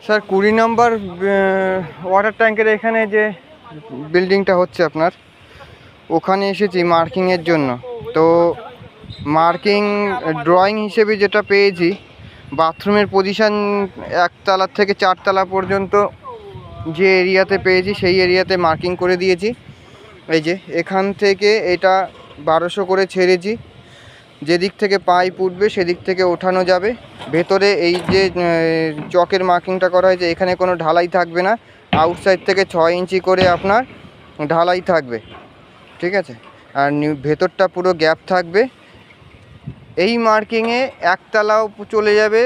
Sir 20 নম্বর water ট্যাঙ্কের এখানে যে বিল্ডিংটা হচ্ছে আপনার, ওখানে এসেছি মার্কিংয়ের জন্য। তো মার্কিং ড্রয়িং হিসেবে যেটা পেয়েছি, বাথরুমের পজিশান 1 তলা থেকে 4 তলা পর্যন্ত যে এরিয়াতে পেয়েছি সেই এরিয়াতে মার্কিং করে দিয়েছি। এই যে এখান থেকে এটা 1200 করে ছেড়েছি, যেদিক থেকে পাইপ উঠবে সেদিক থেকে ওঠানো যাবে। ভেতরে এই যে চকের মার্কিংটা করা হয়েছে, এখানে কোনো ঢালাই থাকবে না, আউটসাইড থেকে 6 ইঞ্চি করে আপনার ঢালাই থাকবে, ঠিক আছে। আর ভেতরটা পুরো গ্যাপ থাকবে। এই মার্কিংয়ে 1 তলাও চলে যাবে,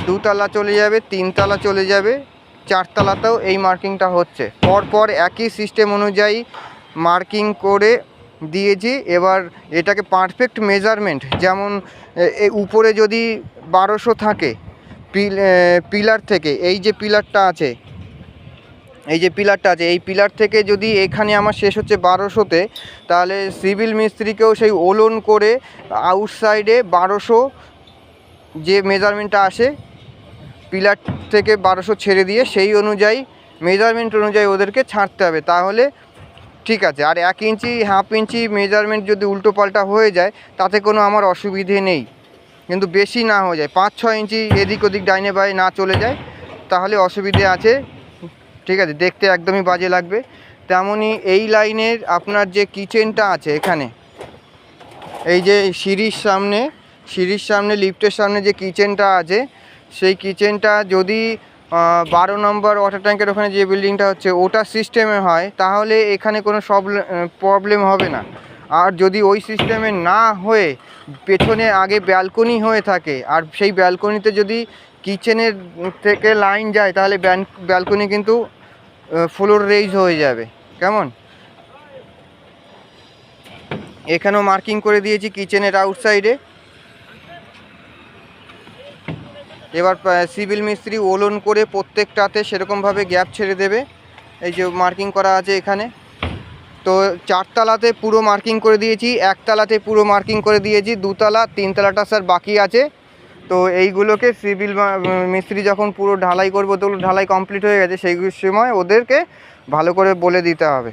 2 তলা চলে যাবে, 3 তলা চলে যাবে, 4 তলাতেও এই মার্কিংটা হচ্ছে। পরপর একই সিস্টেম অনুযায়ী মার্কিং করে দিয়েছি। এবার এটাকে পারফেক্ট মেজারমেন্ট, যেমন উপরে যদি 1200 থাকে পিলার থেকে, এই যে পিলারটা আছে, এই পিলার থেকে যদি এখানে আমার শেষ হচ্ছে 1200-তে, তাহলে সিভিল মিস্ত্রিকেও সেই ওলন করে আউটসাইডে 1200 যে মেজারমেন্টটা আসে পিলার থেকে 1200 ছেড়ে দিয়ে সেই অনুযায়ী মেজারমেন্ট অনুযায়ী ওদেরকে ছাড়তে হবে, তাহলে ঠিক আছে। আর 1 ইঞ্চি 1/2 ইঞ্চি মেজারমেন্ট যদি উল্টো পাল্টা হয়ে যায় তাতে কোনো আমার অসুবিধে নেই, কিন্তু বেশি না হয়ে যায়, 5-6 ইঞ্চি এদিক ওদিক ডাইনে বাঁয়ে না চলে যায় তাহলে অসুবিধে আছে, ঠিক আছে, দেখতে একদমই বাজে লাগবে। তেমনই এই লাইনের আপনার যে কিচেনটা আছে এখানে, এই যে সিঁড়ির সামনে লিফটের সামনে যে কিচেনটা আছে, সেই কিচেনটা যদি 12 নম্বর ওয়াটার ট্যাঙ্কের ওখানে যে বিল্ডিংটা হচ্ছে ওটা সিস্টেমে হয়, তাহলে এখানে কোনো প্রবলেম হবে না। আর যদি ওই সিস্টেমে না হয়ে পেছনে আগে ব্যালকনি হয়ে থাকে, আর সেই ব্যালকনিতে যদি কিচেনের থেকে লাইন যায়, তাহলে ব্যালকনি কিন্তু ফ্লোর রেইজ হয়ে যাবে, কেমন। এখানেও মার্কিং করে দিয়েছি কিচেনের আউটসাইডে। এবার সিভিল মিস্ত্রি ওলন করে প্রত্যেকটাতে সেরকমভাবে গ্যাপ ছেড়ে দেবে। এই যে মার্কিং করা আছে এখানে, তো 4 তলাতে পুরো মার্কিং করে দিয়েছি, 1 তলাতে পুরো মার্কিং করে দিয়েছি, 2 তলা 3 তলাটা স্যার বাকি আছে। তো এইগুলোকে সিভিল মিস্ত্রি যখন পুরো ঢালাই করবো, তো ঢালাই কমপ্লিট হয়ে গেছে, সেই সময় ওদেরকে ভালো করে বলে দিতে হবে।